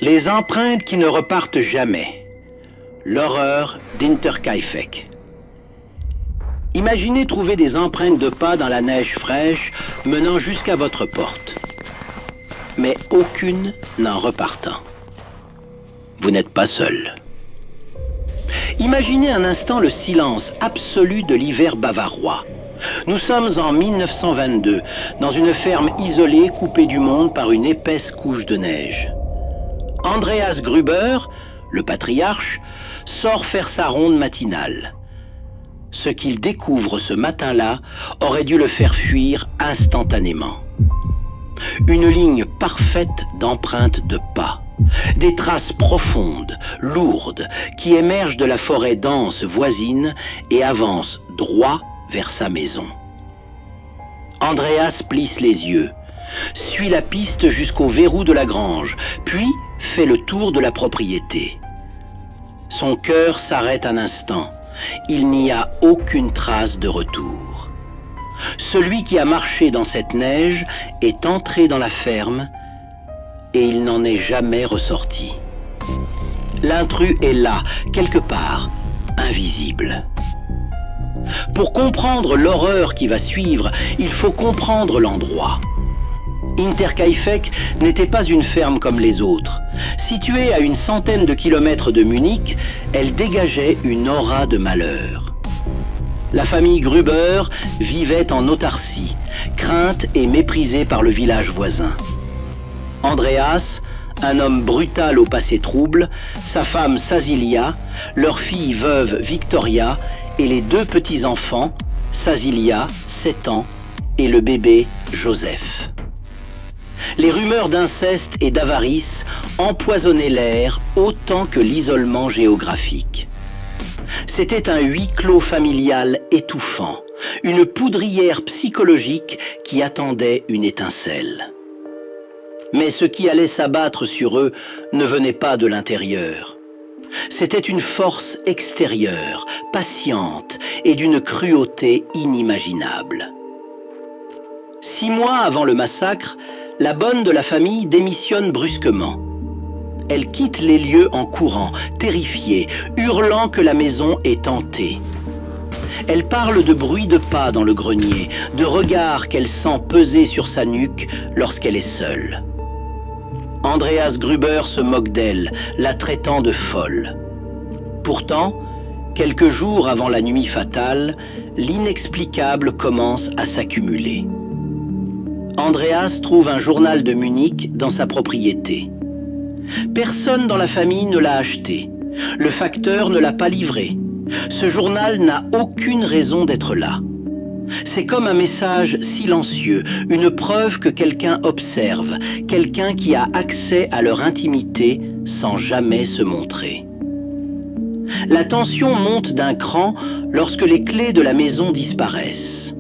Les empreintes qui ne repartent jamais. L'horreur d'Interkaifeck. Imaginez trouver des empreintes de pas dans la neige fraîche menant jusqu'à votre porte. Mais aucune n'en repartant. Vous n'êtes pas seul. Imaginez un instant le silence absolu de l'hiver bavarois. Nous sommes en 1922, dans une ferme isolée coupée du monde par une épaisse couche de neige. Andreas Gruber, le patriarche, sort faire sa ronde matinale. Ce qu'il découvre ce matin-là aurait dû le faire fuir instantanément. Une ligne parfaite d'empreintes de pas. Des traces profondes, lourdes, qui émergent de la forêt dense voisine et avancent droit vers sa maison. Andreas plisse les yeux, suit la piste jusqu'au verrou de la grange, puis fait le tour de la propriété. Son cœur s'arrête un instant. Il n'y a aucune trace de retour. Celui qui a marché dans cette neige est entré dans la ferme et il n'en est jamais ressorti. L'intrus est là, quelque part, invisible. Pour comprendre l'horreur qui va suivre, il faut comprendre l'endroit. Interkaifeck n'était pas une ferme comme les autres. Située à une centaine de kilomètres de Munich, elle dégageait une aura de malheur. La famille Gruber vivait en autarcie, crainte et méprisée par le village voisin. Andreas, un homme brutal au passé trouble, sa femme Sazilia, leur fille veuve Victoria et les deux petits-enfants, Sazilia, 7 ans, et le bébé Joseph. Les rumeurs d'inceste et d'avarice empoisonnaient l'air autant que l'isolement géographique. C'était un huis clos familial étouffant, une poudrière psychologique qui attendait une étincelle. Mais ce qui allait s'abattre sur eux ne venait pas de l'intérieur. C'était une force extérieure, patiente et d'une cruauté inimaginable. 6 mois avant le massacre, la bonne de la famille démissionne brusquement. Elle quitte les lieux en courant, terrifiée, hurlant que la maison est hantée. Elle parle de bruit de pas dans le grenier, de regards qu'elle sent peser sur sa nuque lorsqu'elle est seule. Andreas Gruber se moque d'elle, la traitant de folle. Pourtant, quelques jours avant la nuit fatale, l'inexplicable commence à s'accumuler. Andreas trouve un journal de Munich dans sa propriété. Personne dans la famille ne l'a acheté. Le facteur ne l'a pas livré. Ce journal n'a aucune raison d'être là. C'est comme un message silencieux, une preuve que quelqu'un observe, quelqu'un qui a accès à leur intimité sans jamais se montrer. La tension monte d'un cran lorsque les clés de la maison disparaissent.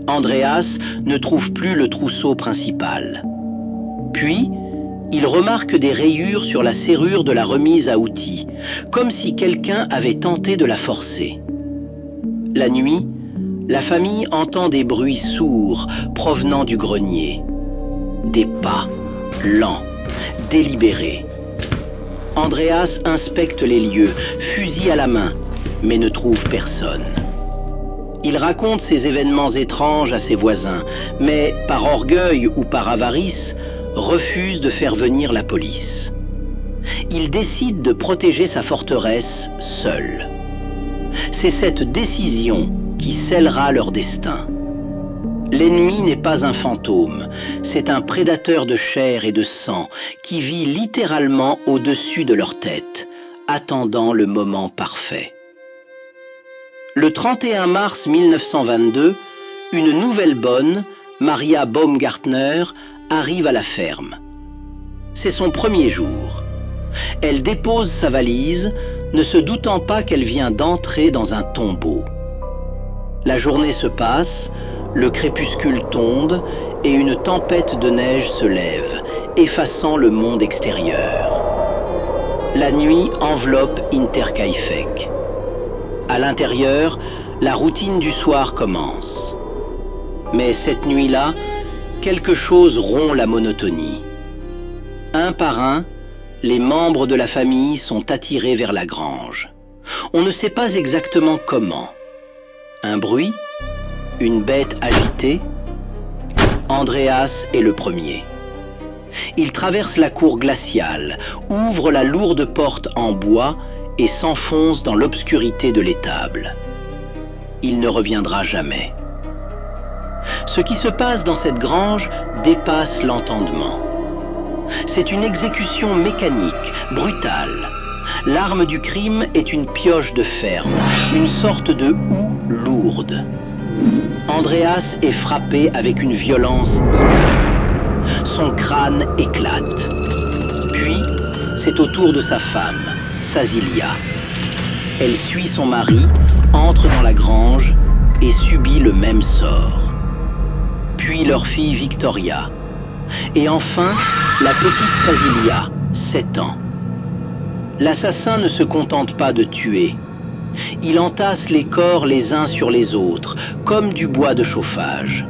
Andreas ne trouve plus le trousseau principal. Puis, il remarque des rayures sur la serrure de la remise à outils, comme si quelqu'un avait tenté de la forcer. La nuit, la famille entend des bruits sourds provenant du grenier. Des pas lents, délibérés. Andreas inspecte les lieux, fusil à la main, mais ne trouve personne. Il raconte ces événements étranges à ses voisins, mais par orgueil ou par avarice, refuse de faire venir la police. Il décide de protéger sa forteresse seul. C'est cette décision qui scellera leur destin. L'ennemi n'est pas un fantôme, c'est un prédateur de chair et de sang qui vit littéralement au-dessus de leur tête, attendant le moment parfait. Le 31 mars 1922, une nouvelle bonne, Maria Baumgartner, arrive à la ferme. C'est son premier jour. Elle dépose sa valise, ne se doutant pas qu'elle vient d'entrer dans un tombeau. La journée se passe, le crépuscule tombe et une tempête de neige se lève, effaçant le monde extérieur. La nuit enveloppe Interkaifeck. À l'intérieur, la routine du soir commence. Mais cette nuit-là, quelque chose rompt la monotonie. Un par un, les membres de la famille sont attirés vers la grange. On ne sait pas exactement comment. Un bruit? Une bête agitée? Andreas est le premier. Il traverse la cour glaciale, ouvre la lourde porte en bois et s'enfonce dans l'obscurité de l'étable. Il ne reviendra jamais. Ce qui se passe dans cette grange dépasse l'entendement. C'est une exécution mécanique, brutale. L'arme du crime est une pioche de ferme, une sorte de houe lourde. Andreas est frappé avec une violence inouïe. Son crâne éclate. Puis, c'est au tour de sa femme, Sazilia. Elle suit son mari, entre dans la grange et subit le même sort. Puis leur fille Victoria. Et enfin, la petite Sazilia, 7 ans. L'assassin ne se contente pas de tuer. Il entasse les corps les uns sur les autres, comme du bois de chauffage.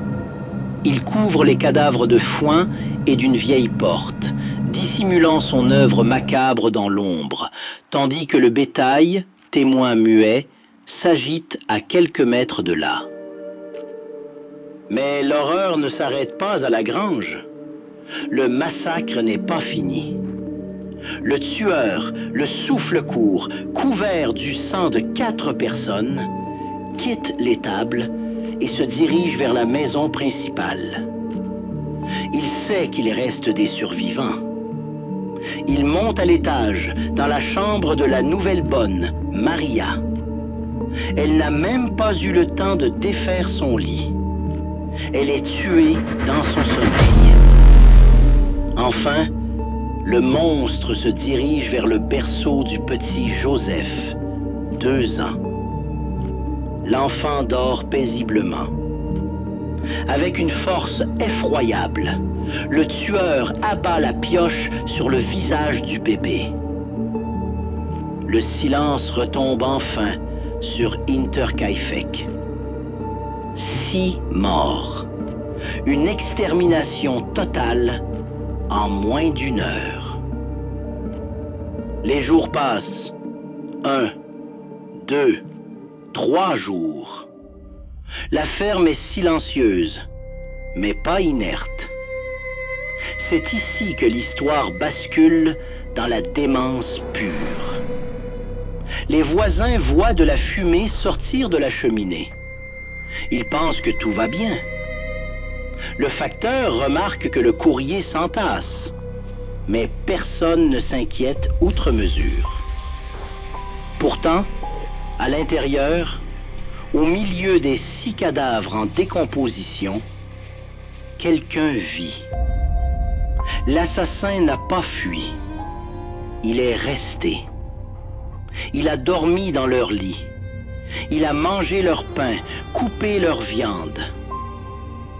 Il couvre les cadavres de foin et d'une vieille porte, dissimulant son œuvre macabre dans l'ombre, tandis que le bétail, témoin muet, s'agite à quelques mètres de là. Mais l'horreur ne s'arrête pas à la grange. Le massacre n'est pas fini. Le tueur, le souffle court, couvert du sang de 4 personnes, quitte l'étable et se dirige vers la maison principale. Il sait qu'il reste des survivants. Il monte à l'étage, dans la chambre de la nouvelle bonne, Maria. Elle n'a même pas eu le temps de défaire son lit. Elle est tuée dans son sommeil. Enfin, le monstre se dirige vers le berceau du petit Joseph, 2 ans. L'enfant dort paisiblement. Avec une force effroyable, le tueur abat la pioche sur le visage du bébé. Le silence retombe enfin sur Hinterkaifeck. 6 morts. Une extermination totale en moins d'1 heure. Les jours passent. 1, 2, 3 jours. La ferme est silencieuse, mais pas inerte. C'est ici que l'histoire bascule dans la démence pure. Les voisins voient de la fumée sortir de la cheminée. Ils pensent que tout va bien. Le facteur remarque que le courrier s'entasse, mais personne ne s'inquiète outre mesure. Pourtant, à l'intérieur, au milieu des 6 cadavres en décomposition, quelqu'un vit. L'assassin n'a pas fui. Il est resté. Il a dormi dans leur lit. Il a mangé leur pain, coupé leur viande.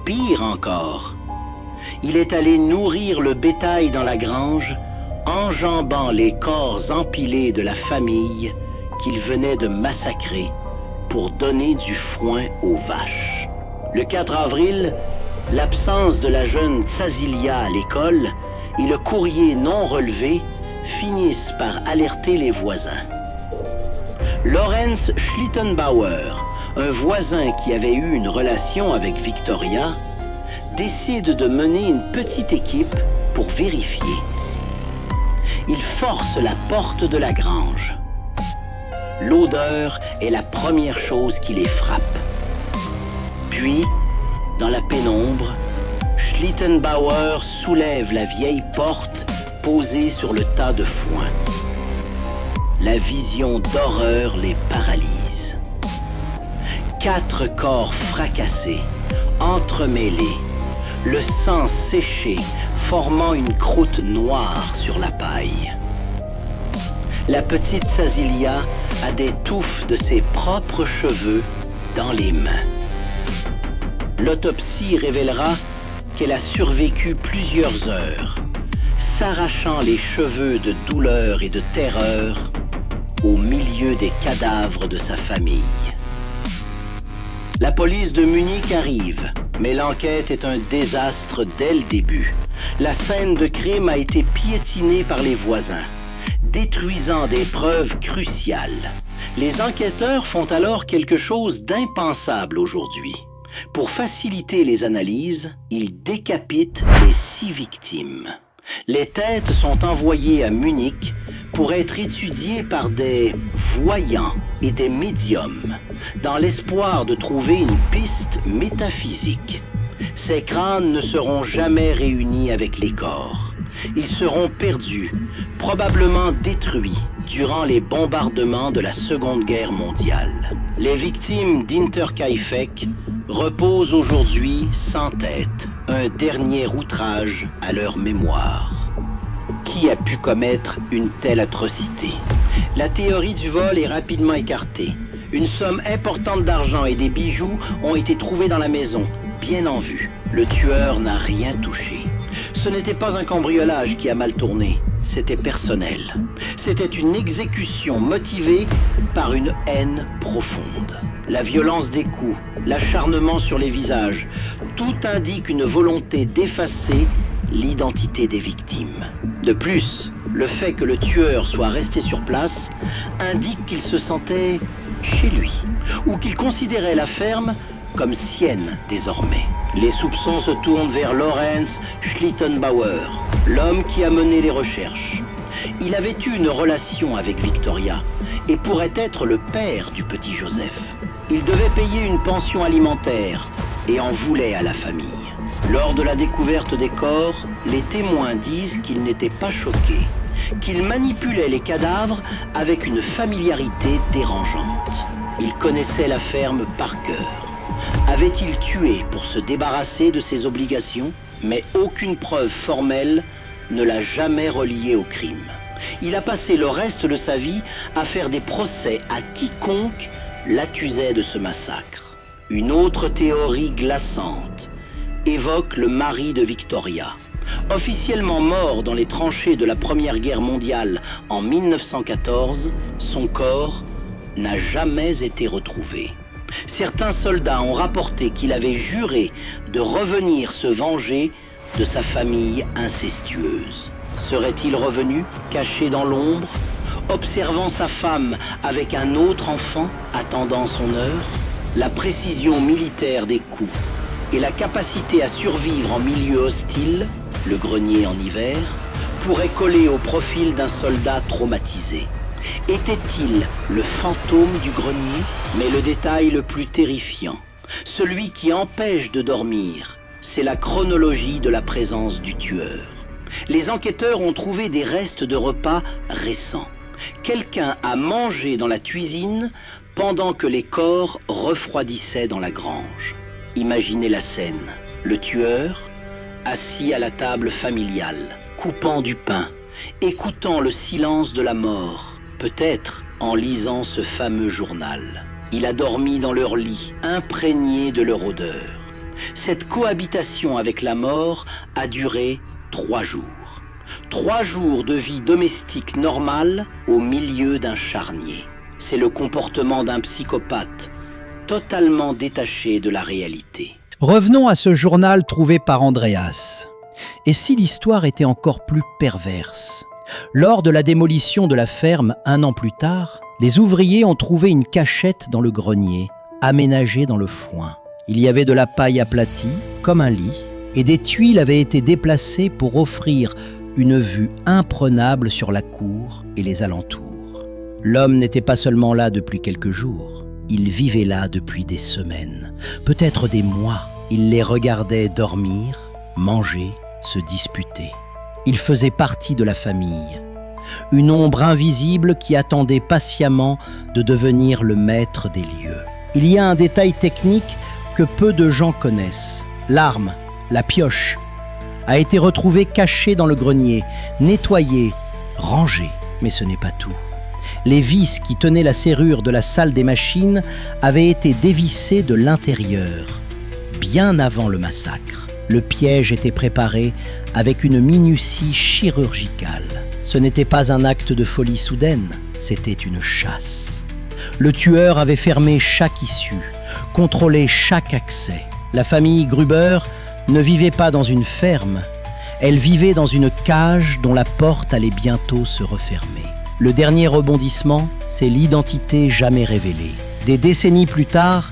Pire encore, il est allé nourrir le bétail dans la grange, enjambant les corps empilés de la famille qu'il venait de massacrer pour donner du foin aux vaches. Le 4 avril, l'absence de la jeune Tsazilia à l'école et le courrier non relevé finissent par alerter les voisins. Lorenz Schlittenbauer, un voisin qui avait eu une relation avec Victoria, décide de mener une petite équipe pour vérifier. Il force la porte de la grange. L'odeur est la première chose qui les frappe. Puis, dans la pénombre, Schlittenbauer soulève la vieille porte posée sur le tas de foin. La vision d'horreur les paralyse. 4 corps fracassés, entremêlés, le sang séché, formant une croûte noire sur la paille. La petite Tsazilia a des touffes de ses propres cheveux dans les mains. L'autopsie révélera qu'elle a survécu plusieurs heures, s'arrachant les cheveux de douleur et de terreur au milieu des cadavres de sa famille. La police de Munich arrive, mais l'enquête est un désastre dès le début. La scène de crime a été piétinée par les voisins, détruisant des preuves cruciales. Les enquêteurs font alors quelque chose d'impensable aujourd'hui. Pour faciliter les analyses, ils décapitent les 6 victimes. Les têtes sont envoyées à Munich pour être étudiées par des voyants et des médiums, dans l'espoir de trouver une piste métaphysique. Ces crânes ne seront jamais réunis avec les corps. Ils seront perdus, probablement détruits, durant les bombardements de la Seconde Guerre mondiale. Les victimes d'Interkaifeck reposent aujourd'hui sans tête, un dernier outrage à leur mémoire. Qui a pu commettre une telle atrocité? La théorie du vol est rapidement écartée. Une somme importante d'argent et des bijoux ont été trouvés dans la maison, bien en vue. Le tueur n'a rien touché. Ce n'était pas un cambriolage qui a mal tourné, c'était personnel. C'était une exécution motivée par une haine profonde. La violence des coups, l'acharnement sur les visages, tout indique une volonté d'effacer l'identité des victimes. De plus, le fait que le tueur soit resté sur place indique qu'il se sentait chez lui, ou qu'il considérait la ferme comme sienne désormais. Les soupçons se tournent vers Lorenz Schlittenbauer, l'homme qui a mené les recherches. Il avait eu une relation avec Victoria et pourrait être le père du petit Joseph. Il devait payer une pension alimentaire et en voulait à la famille. Lors de la découverte des corps, les témoins disent qu'il n'était pas choqué, qu'il manipulait les cadavres avec une familiarité dérangeante. Il connaissait la ferme par cœur. Avait-il tué pour se débarrasser de ses obligations? Mais aucune preuve formelle ne l'a jamais relié au crime. Il a passé le reste de sa vie à faire des procès à quiconque l'accusait de ce massacre. Une autre théorie glaçante évoque le mari de Victoria. Officiellement mort dans les tranchées de la Première Guerre mondiale en 1914, son corps n'a jamais été retrouvé. Certains soldats ont rapporté qu'il avait juré de revenir se venger de sa famille incestueuse. Serait-il revenu, caché dans l'ombre, observant sa femme avec un autre enfant, attendant son heure? La précision militaire des coups et la capacité à survivre en milieu hostile, le grenier en hiver, pourraient coller au profil d'un soldat traumatisé. Était-il le fantôme du grenier? Mais le détail le plus terrifiant, celui qui empêche de dormir, c'est la chronologie de la présence du tueur. Les enquêteurs ont trouvé des restes de repas récents. Quelqu'un a mangé dans la cuisine pendant que les corps refroidissaient dans la grange. Imaginez la scène. Le tueur, assis à la table familiale, coupant du pain, écoutant le silence de la mort, peut-être en lisant ce fameux journal. Il a dormi dans leur lit, imprégné de leur odeur. Cette cohabitation avec la mort a duré 3 jours. 3 jours de vie domestique normale au milieu d'un charnier. C'est le comportement d'un psychopathe, totalement détaché de la réalité. Revenons à ce journal trouvé par Andreas. Et si l'histoire était encore plus perverse? Lors de la démolition de la ferme 1 an plus tard, les ouvriers ont trouvé une cachette dans le grenier, aménagée dans le foin. Il y avait de la paille aplatie, comme un lit, et des tuiles avaient été déplacées pour offrir une vue imprenable sur la cour et les alentours. L'homme n'était pas seulement là depuis quelques jours, il vivait là depuis des semaines, peut-être des mois. Il les regardait dormir, manger, se disputer. Il faisait partie de la famille, une ombre invisible qui attendait patiemment de devenir le maître des lieux. Il y a un détail technique que peu de gens connaissent. L'arme, la pioche, a été retrouvée cachée dans le grenier, nettoyée, rangée. Mais ce n'est pas tout. Les vis qui tenaient la serrure de la salle des machines avaient été dévissées de l'intérieur, bien avant le massacre. Le piège était préparé avec une minutie chirurgicale. Ce n'était pas un acte de folie soudaine, c'était une chasse. Le tueur avait fermé chaque issue, contrôlé chaque accès. La famille Gruber ne vivait pas dans une ferme, Elle vivait dans une cage dont la porte allait bientôt se refermer. Le dernier rebondissement, c'est l'identité jamais révélée. Des décennies plus tard,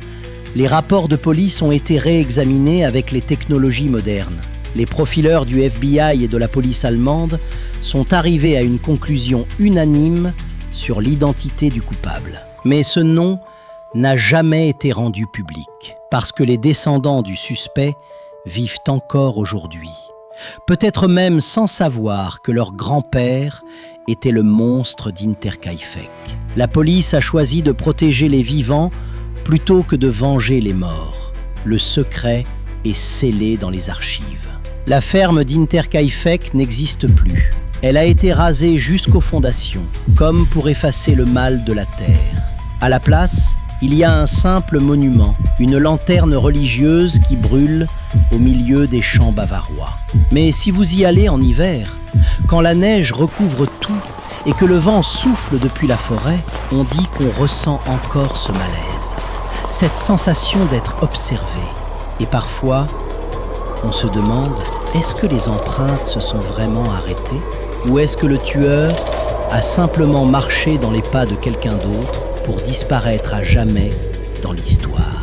les rapports de police ont été réexaminés avec les technologies modernes. Les profileurs du FBI et de la police allemande sont arrivés à une conclusion unanime sur l'identité du coupable. Mais ce nom n'a jamais été rendu public, parce que les descendants du suspect vivent encore aujourd'hui. Peut-être même sans savoir que leur grand-père était le monstre d'Interkaifeck. La police a choisi de protéger les vivants plutôt que de venger les morts. Le secret est scellé dans les archives. La ferme d'Interkaifeck n'existe plus. Elle a été rasée jusqu'aux fondations, comme pour effacer le mal de la terre. À la place, il y a un simple monument, une lanterne religieuse qui brûle au milieu des champs bavarois. Mais si vous y allez en hiver, quand la neige recouvre tout et que le vent souffle depuis la forêt, on dit qu'on ressent encore ce malaise, cette sensation d'être observé. Et parfois, on se demande, est-ce que les empreintes se sont vraiment arrêtées? Ou est-ce que le tueur a simplement marché dans les pas de quelqu'un d'autre pour disparaître à jamais dans l'histoire?